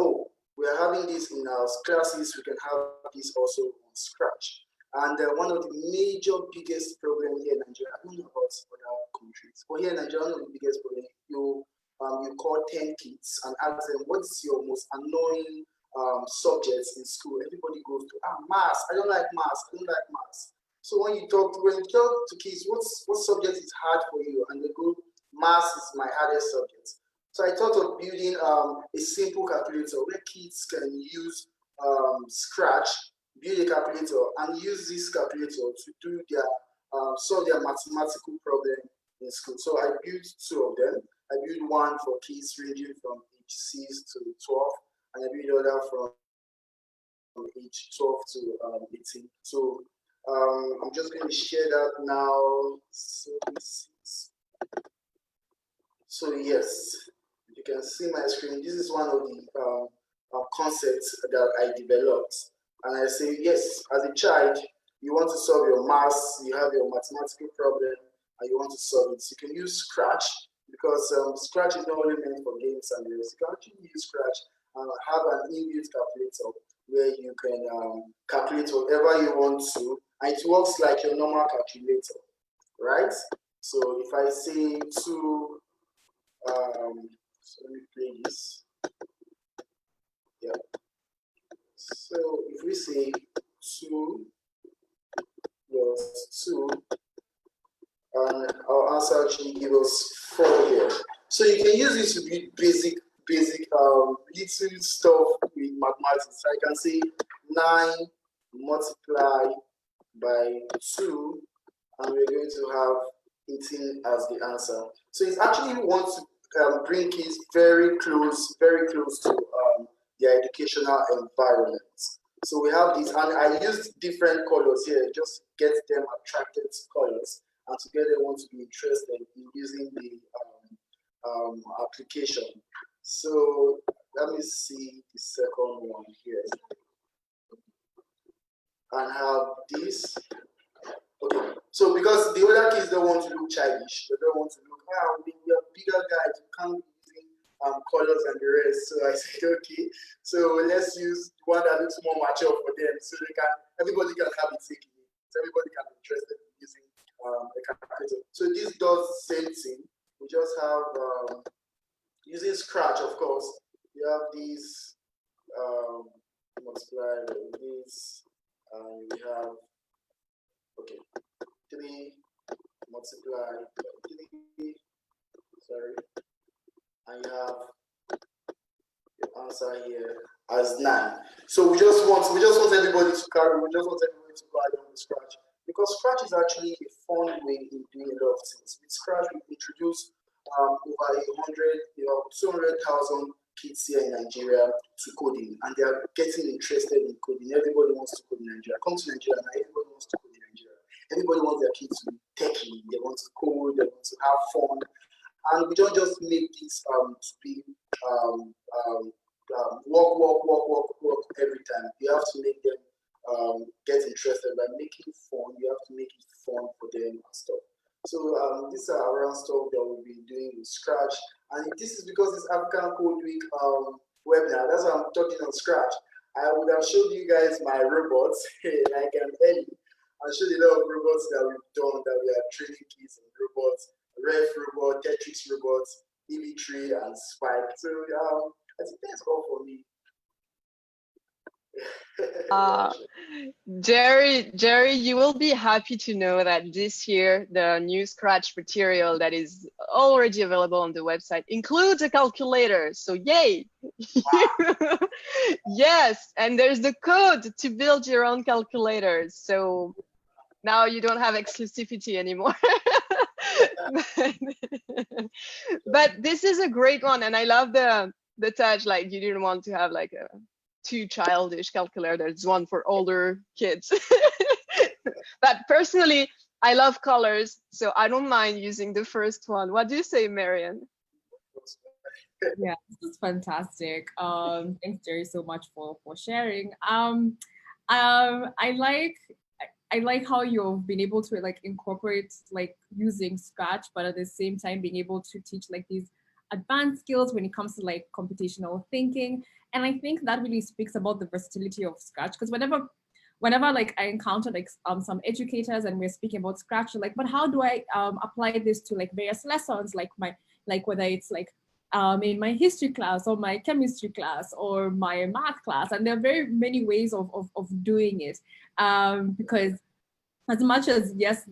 we are having this in our classes, we can have this also on Scratch. And one of the major biggest problems here in Nigeria, I don't know about other countries, but here in Nigeria, one of the biggest problems, you call 10 kids and ask them, what's your most annoying subjects in school? Everybody goes to, maths, I don't like maths. So when you talk to kids, what subject is hard for you? And they go, maths is my hardest subject. So I thought of building a simple calculator where kids can use Scratch, build a calculator, and use this calculator to do their solve their mathematical problem in school. So I built two of them. I built one for kids ranging from age 6 to 12, and I built the other from age 12 to 18. So I'm just going to share that now. So yes. You can see my screen. This is one of the concepts that I developed. And I say, yes, as a child, you want to solve your maths, you have your mathematical problem, and you want to solve it. So you can use Scratch, because Scratch is not only meant for games and the rest. You can actually use Scratch and have an inbuilt calculator where you can calculate whatever you want to, and it works like your normal calculator, right? So if I say so let me play this. Yeah. So if we say 2 plus 2, and our answer actually gives us 4 here. So you can use this to be basic little stuff with mathematics. So I can say 9 multiplied by 2, and we're going to have 18 as the answer. So it actually wants to bring kids very close to their educational environment. So we have this, and I used different colors here, just get them attracted to colors, and together want to be interested in using the application. So let me see the second one here, and have this. Okay, so because the other kids don't want to do look childish. They don't want to look, we're bigger guys, we can't be using colors and the rest. So I said, okay, so let's use one that looks more mature for them, so everybody can have it taken. So everybody can be interested in using the calculator. So this does the same thing. We just have using Scratch, of course. You have these multiply this, and we have 3 multiply 3. Sorry, and you have your answer here as 9. So we just want everybody to carry. We just want everybody to go along with Scratch, because Scratch is actually a fun way in doing a lot of things. With Scratch, we introduced over 200,000 kids here in Nigeria to coding, and they are getting interested in coding. Everybody wants to code in Nigeria. Come to Nigeria now, everybody wants to code in Nigeria. Everybody wants their kids to be techy. They want to code. They want to have fun. And we don't just make this to be work every time. You have to make them get interested by making fun. You have to make it fun for them and stuff. So these are around stuff that we'll be doing with Scratch, and this is because it's African Code Week webinar. That's why I'm talking on Scratch. I would have showed you guys my robots, like Ellie. I showed you a lot of robots that we've done, that we are training kids on robots, Ref robot, Tetris robots, EV3, and Spike. So I think that's all for me. Jerry, you will be happy to know that this year the new Scratch material that is already available on the website includes a calculator. So yay! Wow. Yes, and there's the code to build your own calculators. So now you don't have exclusivity anymore. But this is a great one, and I love the touch. Like, you didn't want to have like a too childish calculator. There's one for older kids. But personally, I love colors, so I don't mind using the first one. What do you say, Marian? Yeah, this is fantastic. Thanks, Jerry, so much for sharing. I like how you've been able to like incorporate like using Scratch, but at the same time being able to teach like these advanced skills when it comes to like computational thinking. And I think that really speaks about the versatility of Scratch, because whenever like I encounter like some educators and we're speaking about Scratch, like, but how do I apply this to like various lessons, like whether it's like in my history class or my chemistry class or my math class. And there are very many ways of doing it, because as much as yes,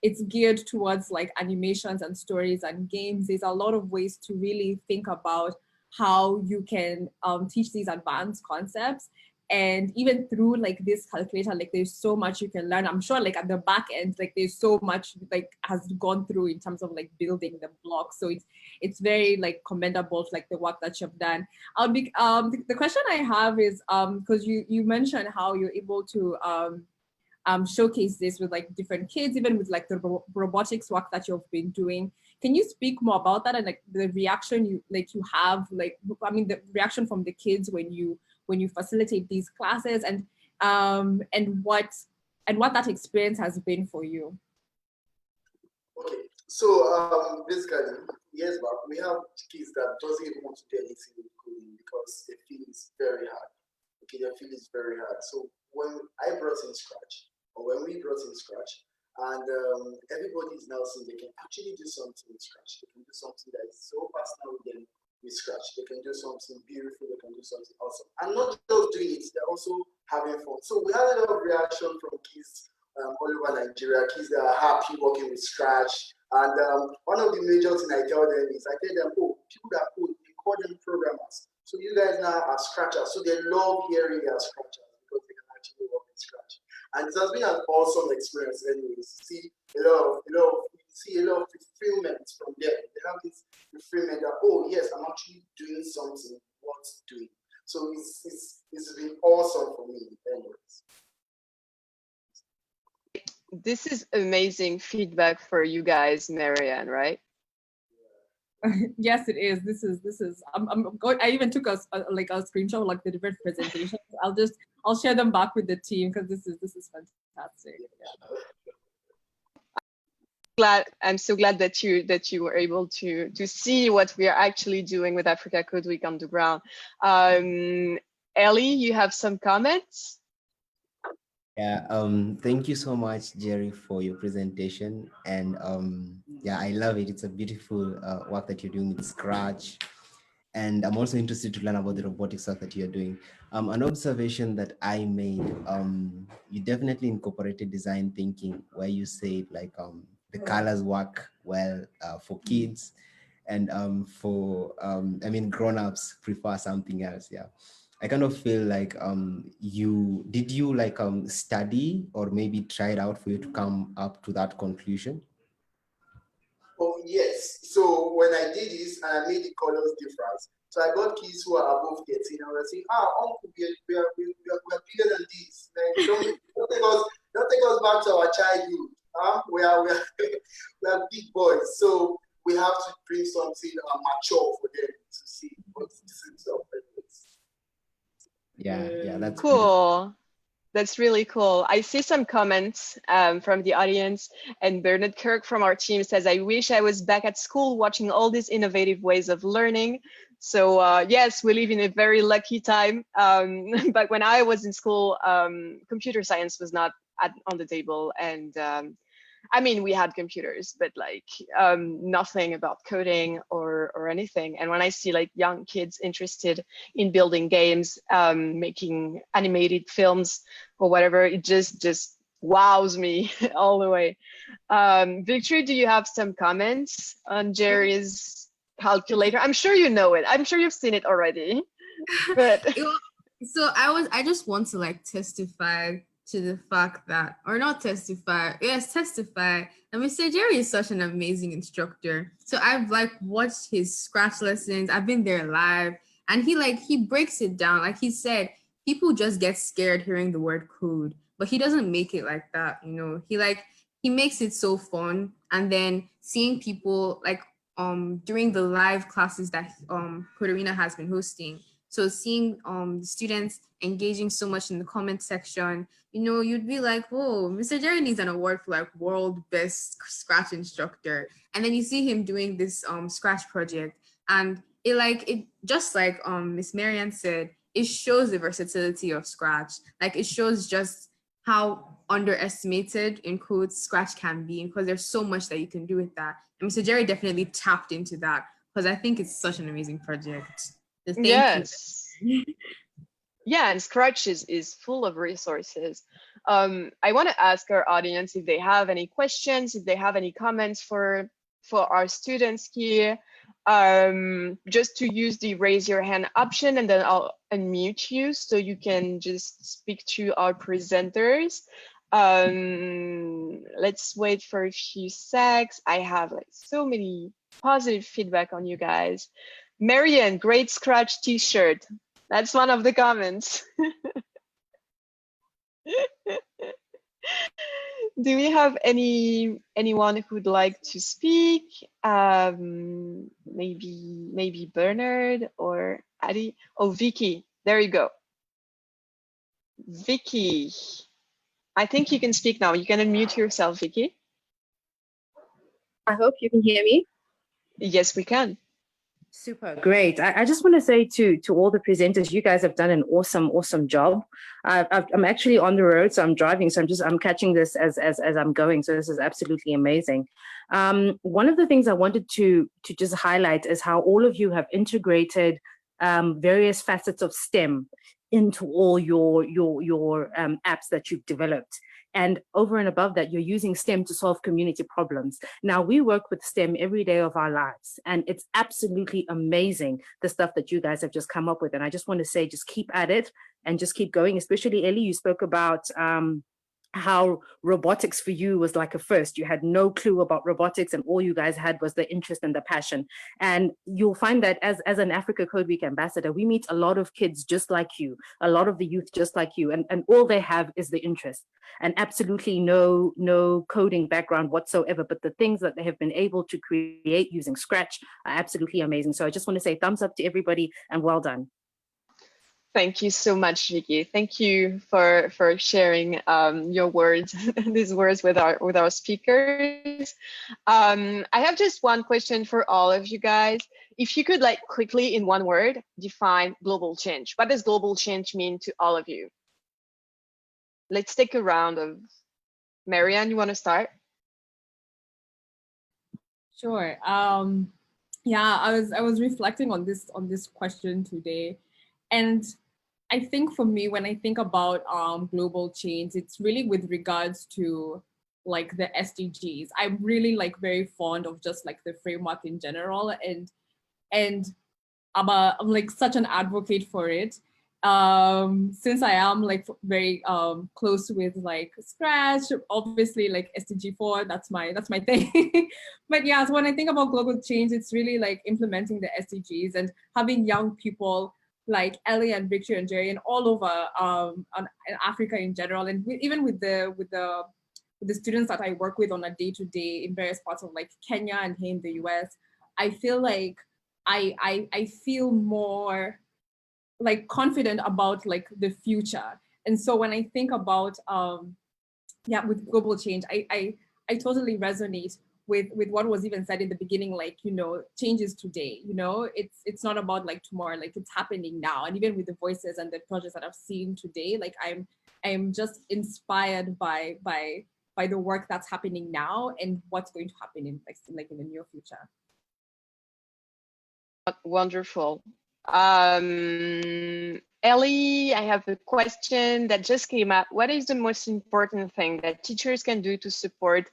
it's geared towards like animations and stories and games, there's a lot of ways to really think about how you can teach these advanced concepts. And even through like this calculator, like there's so much you can learn. I'm sure like at the back end, like there's so much like has gone through in terms of like building the blocks. So it's very like commendable, like the work that you've done. I'll be the question I have is because you mentioned how you're able to showcase this with like different kids, even with like the robotics work that you've been doing. Can you speak more about that and like the reaction you have, like, I mean, the reaction from the kids when you facilitate these classes, and what that experience has been for you? Okay, so basically, years back, we have kids that doesn't even want to do anything with coding because they feel it's very hard. Okay, they feel it's very hard. So when I brought in Scratch, or when we brought in Scratch, and everybody is now saying they can actually do something with Scratch. They can do something that is so personal with them with Scratch. They can do something beautiful. They can do something awesome. And not just doing it, they're also having fun. So we had a lot of reaction from kids all over Nigeria, kids that are happy working with Scratch. And one of the major things I tell them is, I tell them, oh, people that code, we call them programmers. So you guys now are Scratchers. So they love hearing they are Scratchers because they can actually work with Scratch. And it has been an awesome experience anyways. See a lot of fulfillment from them. They have this fulfillment that, oh yes, I'm actually doing something worth doing. So it's been awesome for me anyways. This is amazing feedback for you guys, Marianne, right? Yes, it is. This is. I'm going. I even took a screenshot of like the different presentations. I'll share them back with the team because this is fantastic. Yeah. so glad that you were able to see what we are actually doing with Africa Code Week on the ground. Ellie, you have some comments? Yeah, thank you so much, Jerry, for your presentation. And yeah, I love it. It's a beautiful work that you're doing with Scratch. And I'm also interested to learn about the robotic stuff that you're doing. An observation that I made, you definitely incorporated design thinking where you say like the colors work well for kids, and I mean, grown-ups prefer something else. Yeah. I kind of feel like did you like study or maybe try it out for you to come up to that conclusion? Oh, yes. So when I did this, I made the colors different. So I got kids who are above 13 and were saying, uncle, we are bigger than this. Like, don't take us back to our childhood. We are we are big boys. So we have to bring something mature for them to see what's the sense of purpose. Yeah, that's cool. beautiful. That's really cool. I see some comments from the audience, and Bernard Kirk from our team says, I wish I was back at school watching all these innovative ways of learning. So yes, we live in a very lucky time. But when I was in school, computer science was not on the table. And I mean, we had computers, but like nothing about coding or anything. And when I see like young kids interested in building games, making animated films or whatever, it just wows me all the way. Victory, do you have some comments on Jerry's calculator? I'm sure you know it. I'm sure you've seen it already. But so I just want to like testify to the fact that, or not testify, testify that Mr. Jerry is such an amazing instructor. So I've like watched his Scratch lessons. I've been there live, and he breaks it down. Like he said, people just get scared hearing the word code, but he doesn't make it like that. He makes it so fun. And then seeing people like during the live classes that Coderina has been hosting. So seeing the students engaging so much in the comment section, you'd be like, whoa, Mr. Jerry needs an award for like world best Scratch instructor. And then you see him doing this Scratch project, and it just like Miss Marianne said, it shows the versatility of Scratch. Like it shows just how underestimated in quotes Scratch can be, because there's so much that you can do with that. And Mr. Jerry definitely tapped into that, because I think it's such an amazing project. So thank you. Yeah, and Scratch is full of resources. I want to ask our audience if they have any questions, if they have any comments for our students here. Just to use the raise your hand option, and then I'll unmute you so you can just speak to our presenters. Let's wait for a few secs. I have like so many positive feedback on you guys. Marianne, great Scratch t-shirt. That's one of the comments. Do we have anyone who'd like to speak? Maybe Bernard or Adi. Oh, Vicky, there you go. Vicky, I think you can speak now. You can unmute yourself, Vicky. I hope you can hear me. Yes, we can. Super, great. I just want to say to all the presenters, you guys have done an awesome job. I'm actually on the road, so I'm driving, so I'm catching this as I'm going. So this is absolutely amazing. One of the things I wanted to just highlight is how all of you have integrated various facets of STEM into all your apps that you've developed. And over and above that, you're using STEM to solve community problems. Now, we work with STEM every day of our lives, and it's absolutely amazing, the stuff that you guys have just come up with. And I just want to say, just keep at it and just keep going. Especially, Ellie, you spoke about how robotics for you was like a first. You had no clue about robotics, and all you guys had was the interest and the passion. And you'll find that as an Africa Code Week ambassador, we meet a lot of kids just like you, a lot of the youth just like you, and all they have is the interest and absolutely no coding background whatsoever. But the things that they have been able to create using Scratch are absolutely amazing. So I just want to say thumbs up to everybody and well done. Thank you so much, Vicky. Thank you for sharing your words, these words with our speakers. I have just one question for all of you guys. If you could like quickly in one word define global change, what does global change mean to all of you? Let's take a round of Marianne. You want to start? Sure. Yeah, I was reflecting on this question today, and I think for me, when I think about global change, it's really with regards to like the SDGs. I'm really like very fond of just like the framework in general, and I'm like such an advocate for it. Since I am like very close with like Scratch, obviously like SDG 4, that's my thing. But yeah, so when I think about global change, it's really like implementing the SDGs and having young people like Ellie and Victor and Jerry and all over in Africa in general, and even with the students that I work with on a day-to-day in various parts of like Kenya and here in the US, I feel like I feel more like confident about like the future. And so when I think about yeah, with global change, I totally resonate with what was even said in the beginning, like, you know, change is today, you know, it's not about like tomorrow, like it's happening now. And even with the voices and the projects that I've seen today, like I'm just inspired by the work that's happening now and what's going to happen in like in the near future. Wonderful. Ellie, I have a question that just came up. What is the most important thing that teachers can do to support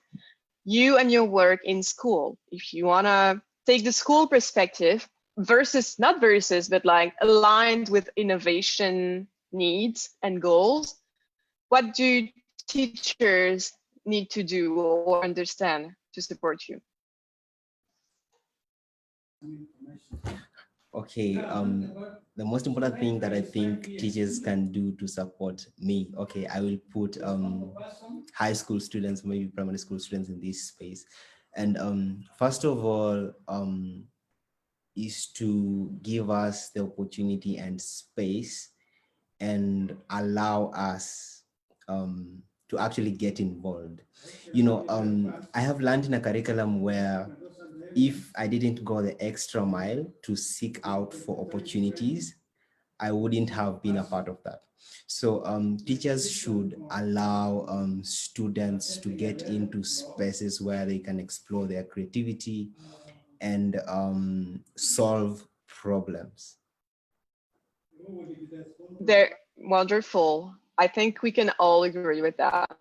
you and your work in school? If you want to take the school perspective versus, not versus, but like aligned with innovation needs and goals, what do teachers need to do or understand to support you? Okay, the most important thing that I think teachers can do to support me, okay, I will put high school students, maybe primary school students in this space. And first of all, is to give us the opportunity and space and allow us to actually get involved. You know, I have learned in a curriculum where if I didn't go the extra mile to seek out for opportunities, I wouldn't have been a part of that. So teachers should allow students to get into spaces where they can explore their creativity and solve problems. They're wonderful. I think we can all agree with that.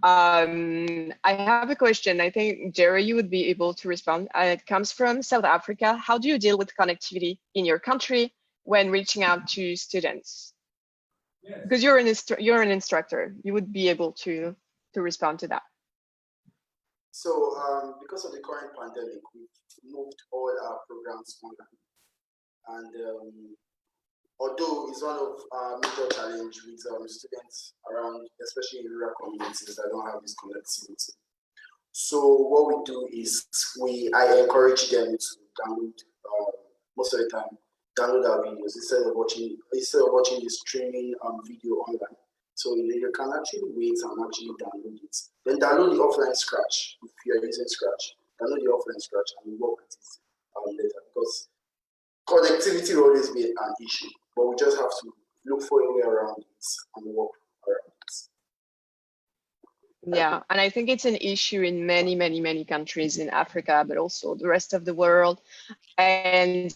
I have a question. I think, Jerry, you would be able to respond. It comes from South Africa. How do you deal with connectivity in your country when reaching out to students? Because you're an instructor, you would be able to respond to that. So because of the current pandemic, we've moved all our programs online. And although it's one of our major challenge with students around, especially in rural communities that don't have this connectivity. So what we do is I encourage them to download most of the time, download our videos instead of watching the streaming video online. So you can actually wait and actually download it. Then download the offline Scratch if you're using Scratch. Download the offline Scratch and work with it later, because connectivity will always be an issue, but we just have to look for a way around it and work around it. Yeah, and I think it's an issue in many, many, many countries in Africa, but also the rest of the world. And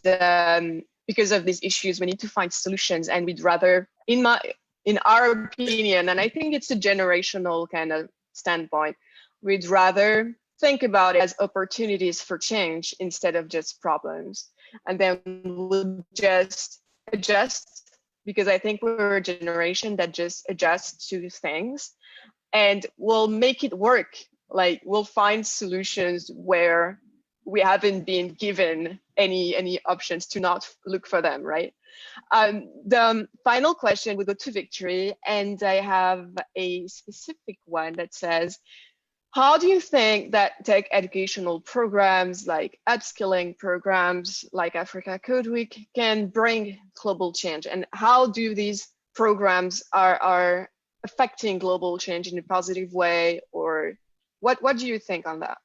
because of these issues, we need to find solutions. And we'd rather, in our opinion, and I think it's a generational kind of standpoint, we'd rather think about it as opportunities for change instead of just problems. And then we'll just adjust, because I think we're a generation that just adjusts to things, and we'll make it work. Like, we'll find solutions where we haven't been given any options to not look for them, right? The final question would go to Victory, and I have a specific one that says, How do you think that tech educational programs like upskilling programs like Africa Code Week can bring global change? And how do these programs are affecting global change in a positive way? Or what do you think on that?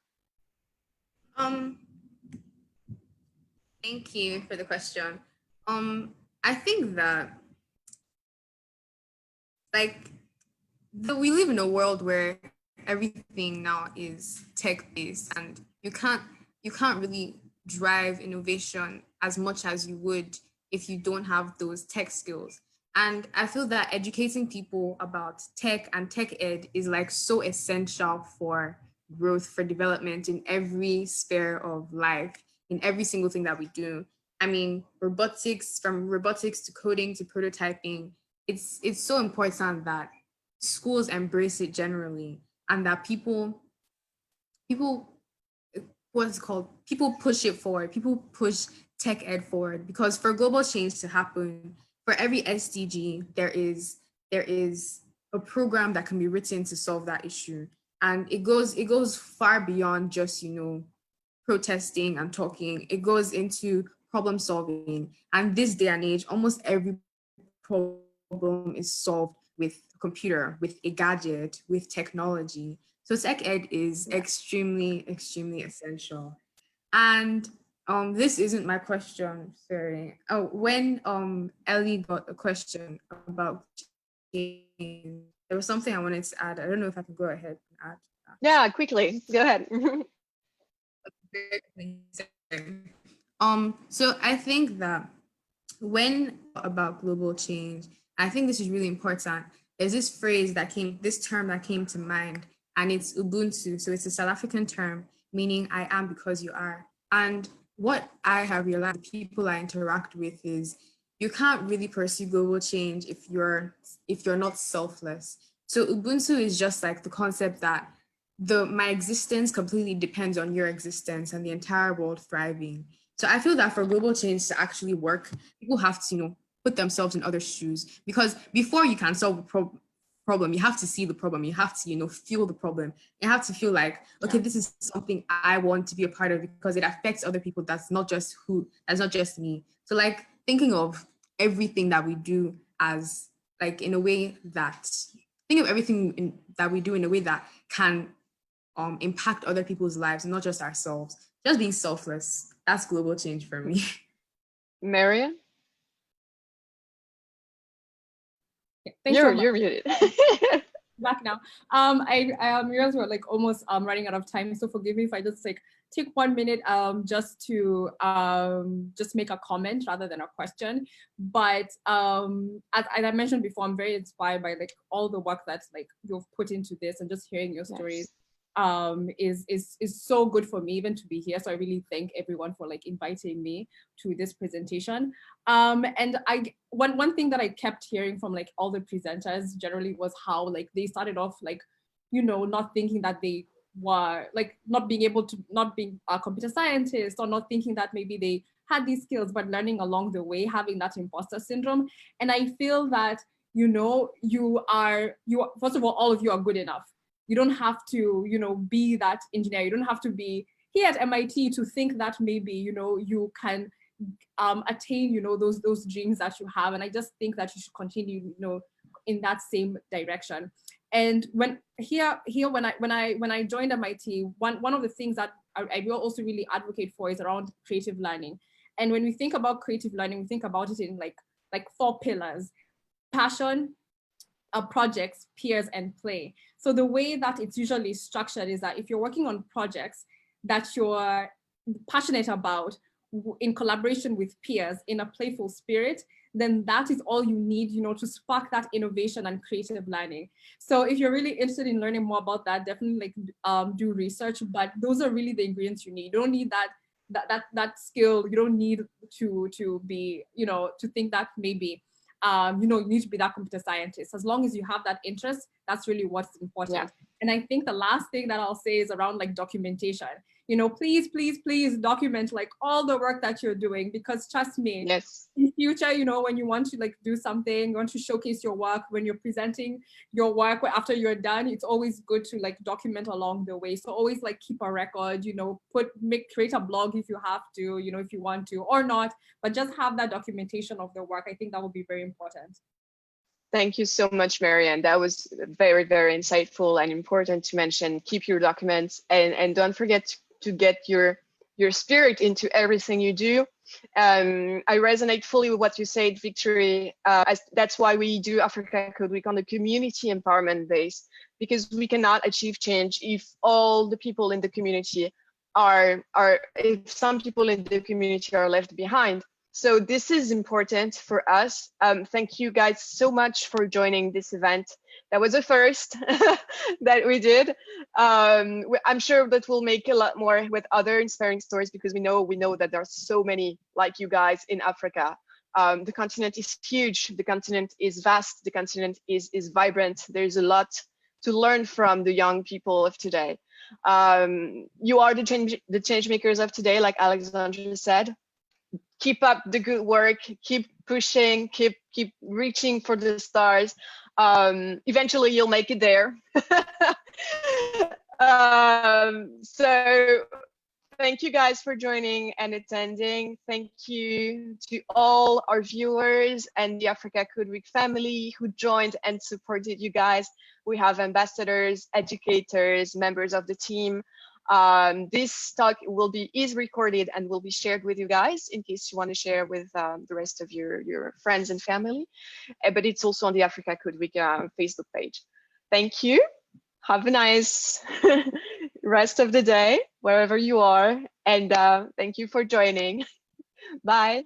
Thank you for the question. I think that like we live in a world where everything now is tech based, and you can't really drive innovation as much as you would if you don't have those tech skills. And I feel that educating people about tech and tech ed is like so essential for growth, for development in every sphere of life, in every single thing that we do. I mean, robotics, from robotics to coding to prototyping, it's so important that schools embrace it generally, and that people what's it called, people push it forward, people push tech ed forward, because for global change to happen, for every SDG there is a program that can be written to solve that issue. And it goes far beyond just, you know, protesting and talking. It goes into problem solving, and this day and age almost every problem is solved with a computer, with a gadget, with technology. So tech ed is extremely, extremely essential. And this isn't my question, sorry. Oh, when Ellie got a question about change, there was something I wanted to add. I don't know if I can go ahead and add that. Yeah, quickly, go ahead. So I think that when about global change, I think this is really important. There's this term that came to mind, and it's Ubuntu. So it's a South African term meaning I am because you are. And what I have realized, the people I interact with, is you can't really pursue global change if you're not selfless. So Ubuntu is just like the concept that my existence completely depends on your existence and the entire world thriving. So I feel that for global change to actually work, people have to, you know, put themselves in other shoes, because before you can solve a problem, you have to see the problem, you have to, you know, feel the problem, you have to feel like, okay, this is something I want to be a part of because it affects other people. That's not just me. So like thinking of everything that we do as like in a way that that we do in a way that can impact other people's lives and not just ourselves. Just being selfless. That's global change for me. Marian? Thanks You're so much. you're muted. Back now. I realize we're like almost running out of time, so forgive me if I just like take 1 minute just to just make a comment rather than a question. But as I mentioned before, I'm very inspired by like all the work that's like you've put into this, and just hearing your stories is so good for me even to be here. So I really thank everyone for like inviting me to this presentation. And one thing that I kept hearing from like all the presenters generally was how like they started off like, you know, not thinking that they were like not being a computer scientist, or not thinking that maybe they had these skills, but learning along the way, having that imposter syndrome. And I feel that, you know, you first of all of you are good enough. You don't have to, you know, be that engineer. You don't have to be here at MIT to think that maybe, you know, you can attain, you know, those dreams that you have. And I just think that you should continue, you know, in that same direction. And when I joined MIT, one of the things that I will also really advocate for is around creative learning. And when we think about creative learning, we think about it in like 4 pillars: passion, projects, peers, and play. So the way that it's usually structured is that if you're working on projects that you're passionate about in collaboration with peers in a playful spirit, then that is all you need, you know, to spark that innovation and creative learning. So if you're really interested in learning more about that, definitely like do research. But those are really the ingredients you need. You don't need that skill. You don't need to be, you know, to think that maybe you know, you need to be that computer scientist. As long as you have that interest, That's really what's important. Yeah. And I think the last thing that I'll say is around like documentation. Please, please, please document like all the work that you're doing, because trust me, Yes. in future, when you want to like do something, you want to showcase your work, when you're presenting your work after you're done, it's always good to like document along the way. So always like keep a record, create a blog if you have to, if you want to or not, but just have that documentation of the work. I think that would be very important. Thank you so much, Marianne. That was very, very insightful and important to mention. Keep your documents and don't forget to get your spirit into everything you do. I resonate fully with what you said, Victory. That's why we do Africa Code Week on the community empowerment base, because we cannot achieve change if all the people in the community if some people in the community are left behind. So this is important for us. Thank you guys so much for joining this event. That was the first that we did. I'm sure that we'll make a lot more with other inspiring stories, because we know that there are so many like you guys in Africa. The continent is huge. The continent is vast. The continent is vibrant. There's a lot to learn from the young people of today. You are the change makers of today, like Alexandra said. Keep up the good work, keep pushing, keep reaching for the stars. Eventually you'll make it there. So thank you guys for joining and attending. Thank you to all our viewers and the Africa Code Week family who joined and supported you guys. We have ambassadors, educators, members of the team. This talk is recorded and will be shared with you guys in case you want to share with the rest of your friends and family. But it's also on the Africa Code Week Facebook page. Thank you. Have a nice rest of the day wherever you are, and thank you for joining. Bye.